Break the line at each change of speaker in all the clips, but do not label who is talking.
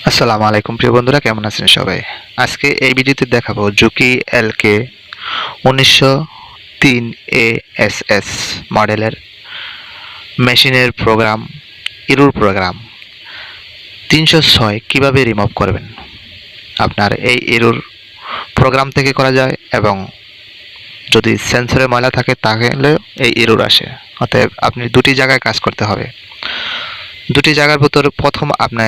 আসসালামু আলাইকুম প্রিয় বন্ধুরা, কেমন আছেন সবাই? আজকে এই ভিডিওতে দেখাবো জুকি এলকে 1903 ASS মডেলের মেশিনের প্রোগ্রাম ইরুর প্রোগ্রাম 306 কিভাবে রিমুভ করবেন। আপনার এই ইরুর প্রোগ্রাম থেকে করা যায় এবং যদি সেন্সরে ময়লা থাকে তাহলে এই ইরুর আসে। অতএব আপনি দুটি জায়গায় কাজ করতে হবে। দুটি জায়গার ভিতর প্রথম আপনি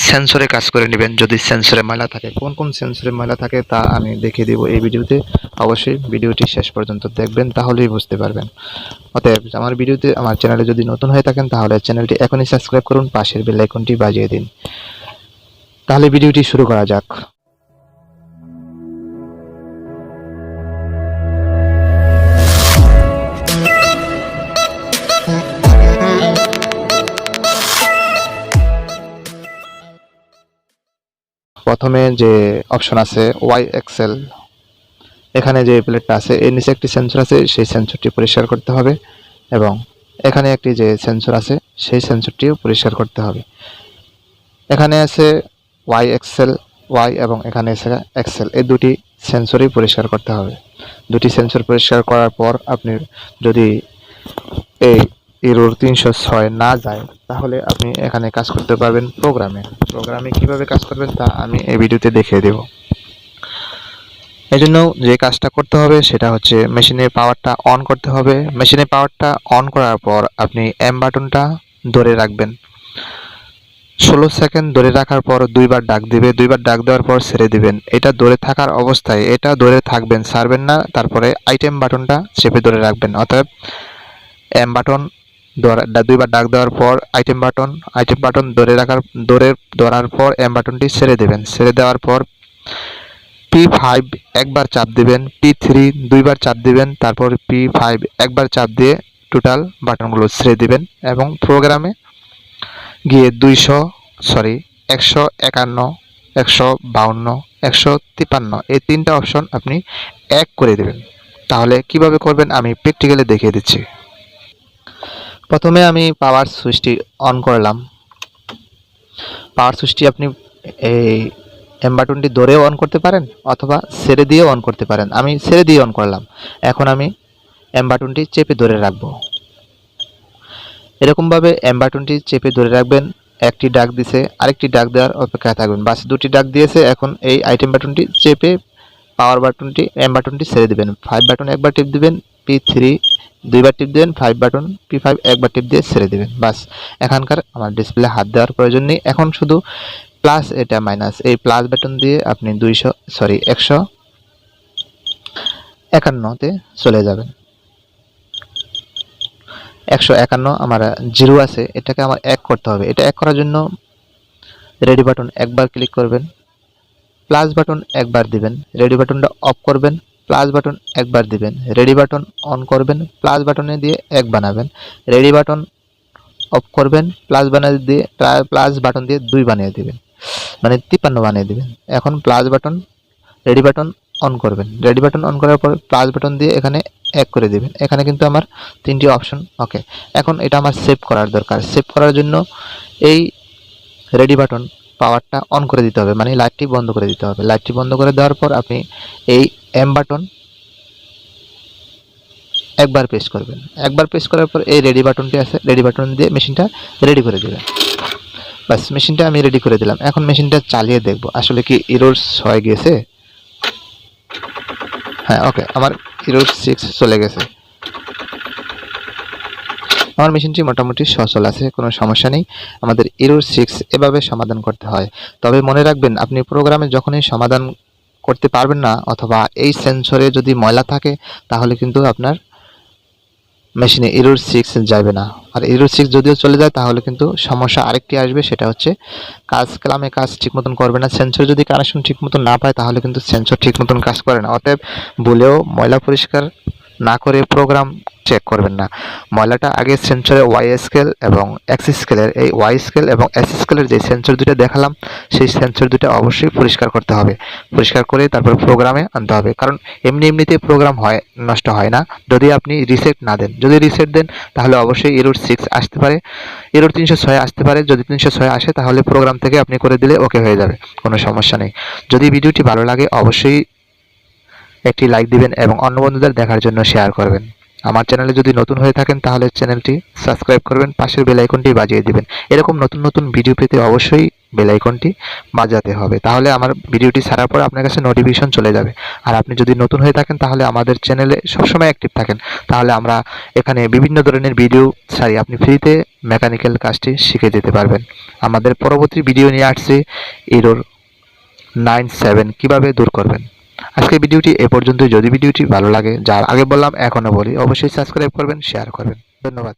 সেন্সরে কাজ করে নেবেন। যদি সেন্সরে ময়লা থাকে, কোন কোন সেন্সরে ময়লা থাকে তা আমি দেখিয়ে দিব এই ভিডিওতে। অবশ্যই ভিডিওটি শেষ পর্যন্ত দেখবেন, তাহলেই বুঝতে পারবেন। অতএব আমার চ্যানেলে যদি নতুন হয়ে থাকেন তাহলে চ্যানেলটি এখনই সাবস্ক্রাইব করুন, পাশের বেল আইকনটি বাজিয়ে দিন। তাহলে ভিডিওটি শুরু করা যাক। প্রথমে যে অপশন আছে ওয়াই এক্সেল, এখানে যে প্লেটটা আছে এর নিচে একটি সেন্সর আছে, সেই সেন্সরটি পরিষ্কার করতে হবে এবং এখানে একটি যে সেন্সর আছে সেই সেন্সরটিও পরিষ্কার করতে হবে। এখানে আছে ওয়াই এক্সেল ওয়াই এবং এখানে আছে এক্সেল, এই দুটি সেন্সরই পরিষ্কার করতে হবে। দুটি সেন্সর পরিষ্কার করার পর আপনি যদি এই ইরোর 306 না যায় তাহলে আপনি এখানে কাজ করতে পারবেন প্রোগ্রামে কিভাবে কাজ করবেন তা আমি এই ভিডিওতে দেখিয়ে দেব। এই জন্য যে কাজটা করতে হবে সেটা হচ্ছে মেশিনের পাওয়ারটা অন করতে হবে। মেশিনের পাওয়ারটা অন করার পর আপনি এম বাটনটা ধরে রাখবেন 16 সেকেন্ড। ধরে রাখার পর দুইবার ডাক দিবে, দুইবার ডাক দেওয়ার পর ছেড়ে দিবেন। এটা ধরে থাকার অবস্থায় এটা ধরে থাকবেন, ছাড়বেন না। তারপরে আইটেম বাটনটা চেপে ধরে রাখবেন। অতএব এম বাটন দুইবার ডাক দেওয়ার পর আইটেম বাটন ধরার পর এম বাটনটি ছেড়ে দেবেন। ছেড়ে দেওয়ার পর P5 একবার চাপ দিবেন, P3 দুইবার চাপ দিবেন, তারপর P5 একবার চাপ দিয়ে টোটাল বাটনগুলো ছেড়ে দিবেন এবং প্রোগ্রামে গিয়ে 151, 152, 153 এই তিনটা অপশন আপনি এক করে দেবেন। তাহলে কিভাবে করবেন আমি প্র্যাকটিক্যালি দেখিয়ে দিচ্ছি। প্রথমে আমি পাওয়ার সুইচটি অন করলাম। পাওয়ার সুইচটি আপনি এই এম বাটনটি ধরেও অন করতে পারেন অথবা ছেড়ে দিয়েও অন করতে পারেন। আমি ছেড়ে দিয়ে অন করলাম। এখন আমি এম বাটনটি চেপে ধরে রাখবো। এরকমভাবে এম বাটনটি চেপে ধরে রাখবেন। একটি ডাক দিছে, আরেকটি ডাক দেওয়ার অপেক্ষায় থাকবেন। বাস দুটি ডাক দিয়েছে। এখন এই আইটেম বাটনটি চেপে পাওয়ার বাটনটি এম বাটনটি ছেড়ে দিবেন। 5 বাটন একবার টিপ দিবেন, P3 দুইবার টিপ দিবেন, 5 বাটন P5 একবার টিপ দিয়ে ছেড়ে দিবেন। বাস এখানকার আমার ডিসপ্লে হাত দেওয়ার প্রয়োজন নেই। এখন শুধু প্লাস এটা মাইনাস, এই প্লাস বাটন দিয়ে আপনি 151-তে চলে যাবেন। 151 আমার জিরো আছে, এটাকে আমার এক করতে হবে। এটা এক করার জন্য রেডি বাটন একবার ক্লিক করবেন, প্লাস বাটন একবার দিবেন, রেডি বাটনটা অফ করবেন, প্লাস বাটন একবার দিবেন, রেডি বাটন অন করবেন, প্লাস বাটনে দিয়ে এক বানাবেন, রেডি বাটন অফ করবেন, প্লাস বাটন দিয়ে 2 বানিয়ে দিবেন, মানে 53 বানিয়ে দিবেন। এখন plus button ready button on করবেন, রেডি বাটন অন করার পর প্লাস বাটন দিয়ে এখানে এক করে দিবেন। এখানে কিন্তু আমার তিনটি অপশন ওকে। এখন এটা আমার সেভ করার দরকার। সেভ করার জন্য এই রেডি বাটন পাওয়ারটা অন করে দিতে হবে, মানে লাইটটি বন্ধ করে দিতে হবে। লাইটটি বন্ধ করে দেওয়ার পর আপনি এই এম বাটন একবার প্রেস করবেন। একবার প্রেস করার পর এই রেডি বাটনটি আছে, রেডি বাটন দিয়ে মেশিনটা রেডি করে দেবেন। বাস মেশিনটা আমি রেডি করে দিলাম। এখন মেশিনটা চালিয়ে দেখব আসলে কি এরর হয়ে গেছে। হ্যাঁ, ওকে, আমার এরর 6 চলে গেছে। আমার মেশিনটি মোটামুটি সচল আছে, কোনো সমস্যা নেই। আমাদের এরর 6 এভাবে সমাধান করতে হয়। তবে মনে রাখবেন, আপনি প্রোগ্রামে যখনই সমাধান করতে পারবেন না অথবা এই সেন্সরে যদি ময়লা থাকে তাহলে কিন্তু আপনার মেশিনে এরর 6 যাবে না। আর এরর 6 যদিও চলে যায় তাহলে কিন্তু সমস্যা আরেকটি আসবে, সেটা হচ্ছে কাজ ঠিক মতন করবে না। সেন্সর যদি কানেকশন ঠিক মতন না পায় তাহলে কিন্তু সেন্সর ঠিক মতন কাজ করে না। অতএব ভুলেও ময়লা পরিষ্কার না করে প্রোগ্রাম চেক করবেন না। ময়লাটা আগে সেন্সরে ওয়াই স্কেল এবং এক্স স্কেলের, এই ওয়াই স্কেল এবং এক্স স্কেলের যে সেন্সর দুটো দেখালাম সেই সেন্সর দুটো অবশ্যই পরিষ্কার করতে হবে। পরিষ্কার করে তারপর প্রোগ্রামে আনতে হবে, কারণ এমনিতে প্রোগ্রাম নষ্ট হয় না যদি আপনি রিসেট না দেন। যদি রিসেট দেন তাহলে অবশ্যই এরর 6 আসতে পারে, এরর 306 আসতে পারে। যদি 306 আসে তাহলে প্রোগ্রাম থেকে আপনি করে দিলে ওকে হয়ে যাবে, কোনো সমস্যা নেই। যদি ভিডিওটি ভালো লাগে অবশ্যই একটি লাইক দিবেন এবং অন্য বন্ধুদের দেখার জন্য শেয়ার করবেন। আমার চ্যানেলে যদি নতুন হয়ে থাকেন তাহলে চ্যানেলটি সাবস্ক্রাইব করবেন, পাশের বেল আইকনটি বাজিয়ে দিবেন। এরকম নতুন নতুন ভিডিও পেতে অবশ্যই বেল আইকনটি বাজাতে হবে, তাহলে আমার ভিডিওটি ছাড়ার পর আপনার কাছে নোটিফিকেশন চলে যাবে। আর আপনি যদি নতুন হয়ে থাকেন তাহলে আমাদের চ্যানেলে সবসময় অ্যাক্টিভ থাকেন, তাহলে আমরা এখানে বিভিন্ন ধরনের ভিডিও ছাড়ি, আপনি ফ্রিতে মেকানিক্যাল কাজটি শিখে যেতে পারবেন। আমাদের পরবর্তী ভিডিও নিয়ে আসছে এরর 97 কিভাবে দূর করবেন। আজকের ভিডিওটি এ পর্যন্তই। যদি ভিডিওটি ভালো লাগে, যার আগে বললাম এখনো বলি, অবশ্যই সাবস্ক্রাইব করবেন, শেয়ার করবেন। ধন্যবাদ।